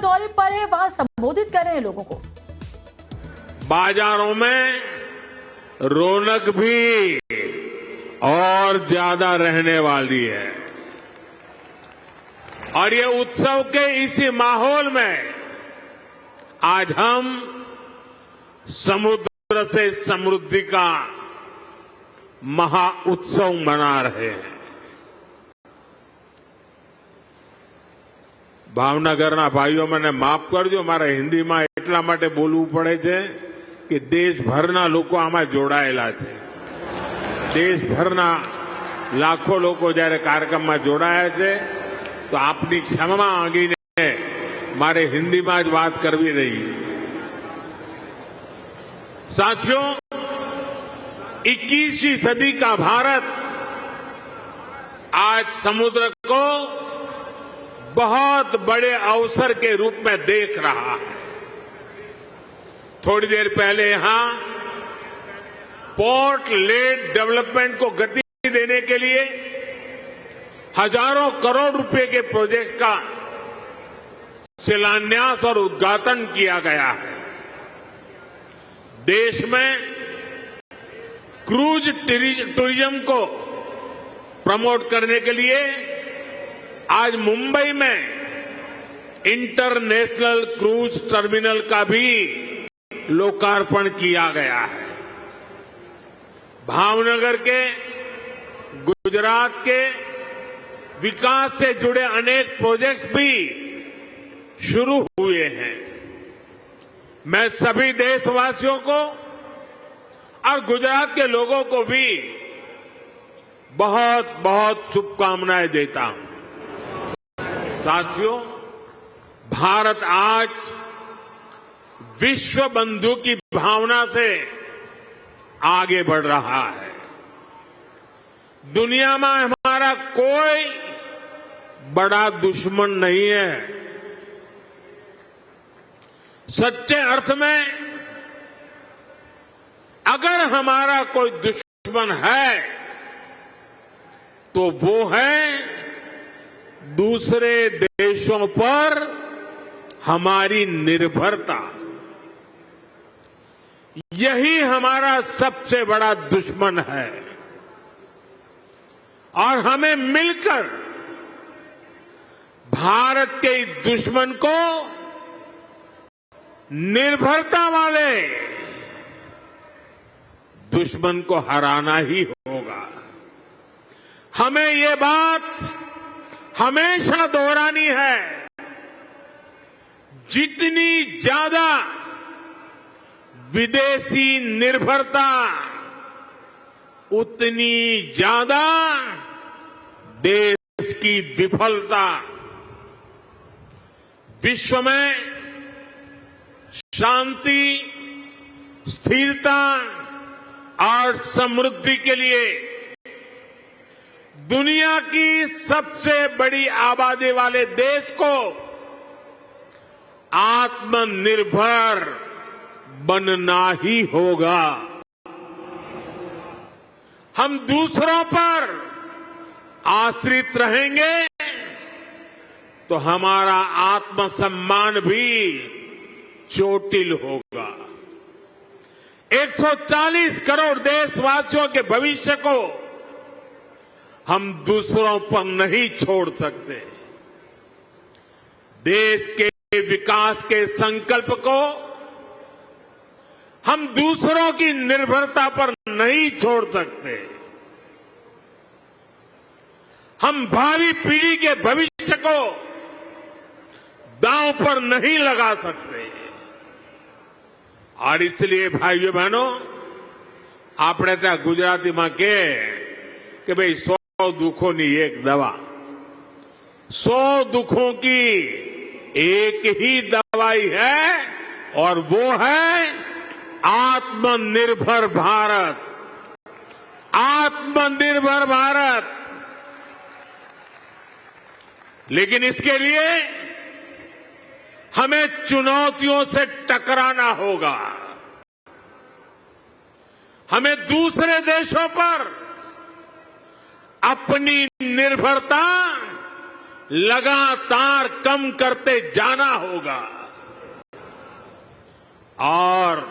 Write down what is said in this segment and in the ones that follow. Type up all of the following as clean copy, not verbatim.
दौरे पर है, वहां संबोधित कर रहे हैं लोगों को। बाजारों में रौनक भी और ज्यादा रहने वाली है और ये उत्सव के इसी माहौल में आज हम समुद्र से समृद्धि का महाउत्सव मना रहे हैं। ભાવનગરના ભાઈઓ મને માફ કરજો, મારે હિન્દીમાં એટલા માટે બોલવું પડે છે કે દેશભરના લોકો આમાં જોડાયેલા છે। દેશભરના લાખો લોકો જ્યારે કાર્યક્રમમાં જોડાયા છે તો આપની ક્ષમા માંગીને મારે हिंदीમાં જ વાત કરવી રહી। साथियों, 21वीं सदी का भारत आज समुद्र को बहुत बड़े अवसर के रूप में देख रहा है। थोड़ी देर पहले यहां पोर्ट लेड डेवलपमेंट को गति देने के लिए हजारों करोड़ रुपए के प्रोजेक्ट का शिलान्यास और उद्घाटन किया गया है। देश में क्रूज टूरिज्म को प्रमोट करने के लिए आज मुंबई में इंटरनेशनल क्रूज टर्मिनल का भी लोकार्पण किया गया है। भावनगर के, गुजरात के विकास से जुड़े अनेक प्रोजेक्ट्स भी शुरू हुए हैं। मैं सभी देशवासियों को और गुजरात के लोगों को भी बहुत बहुत शुभकामनाएं देता हूं। साथियों, भारत आज विश्व बंधु की भावना से आगे बढ़ रहा है। दुनिया में हमारा कोई बड़ा दुश्मन नहीं है। सच्चे अर्थ में अगर हमारा कोई दुश्मन है तो वो है दूसरे देशों पर हमारी निर्भरता। यही हमारा सबसे बड़ा दुश्मन है और हमें मिलकर भारत के इस दुश्मन को निर्भरता वाले दुश्मन को हराना ही होगा। हमें ये बात हमेशा दोहरानी है, जितनी ज्यादा विदेशी निर्भरता उतनी ज्यादा देश की विफलता। विश्व में शांति, स्थिरता और समृद्धि के लिए दुनिया की सबसे बड़ी आबादी वाले देश को आत्मनिर्भर बनना ही होगा। हम दूसरों पर आश्रित रहेंगे तो हमारा आत्मसम्मान भी चोटिल होगा। 140 करोड़ देशवासियों के भविष्य को हम दूसरों पर नहीं छोड़ सकते। देश के विकास के संकल्प को हम दूसरों की निर्भरता पर नहीं छोड़ सकते। हम भावी पीढ़ी के भविष्य को दांव पर नहीं लगा सकते। और इसलिए भाइयों बहनों, આપણે ત્યાં ગુજરાતીમાં કે ભાઈ 100 દુઃખોની એક દવા, 100 दुखों की एक ही दवाई है और वो है आत्मनिर्भर भारत। आत्मनिर्भर भारत। लेकिन इसके लिए हमें चुनौतियों से टकराना होगा। हमें दूसरे देशों पर अपनी निर्भरता लगातार कम करते जाना होगा और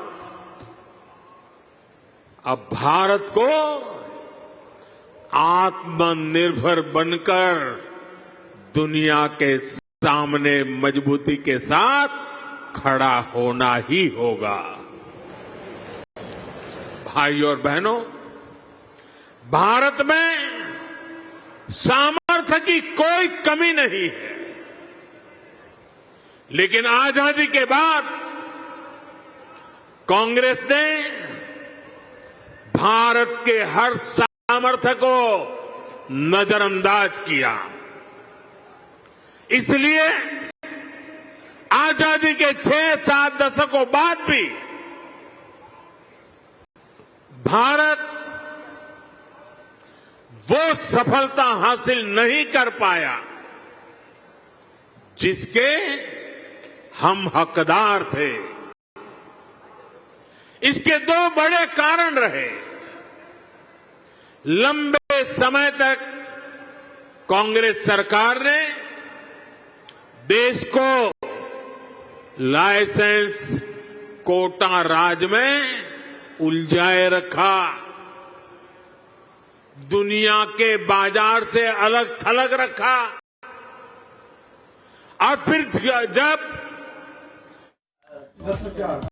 अब भारत को आत्मनिर्भर बनकर दुनिया के सामने मजबूती के साथ खड़ा होना ही होगा। भाइयों और बहनों, भारत में सामर्थ्य की कोई कमी नहीं है, लेकिन आजादी के बाद कांग्रेस ने भारत के हर सामर्थ्य को नजरअंदाज किया। इसलिए आजादी के 6-7 दशकों बाद भी भारत वो सफलता हासिल नहीं कर पाया जिसके हम हकदार थे। इसके 2 बड़े कारण रहे। लंबे समय तक कांग्रेस सरकार ने देश को लाइसेंस कोटा राज में उलझाए रखा, दुनिया के बाजार से अलग थलग रखा और फिर जब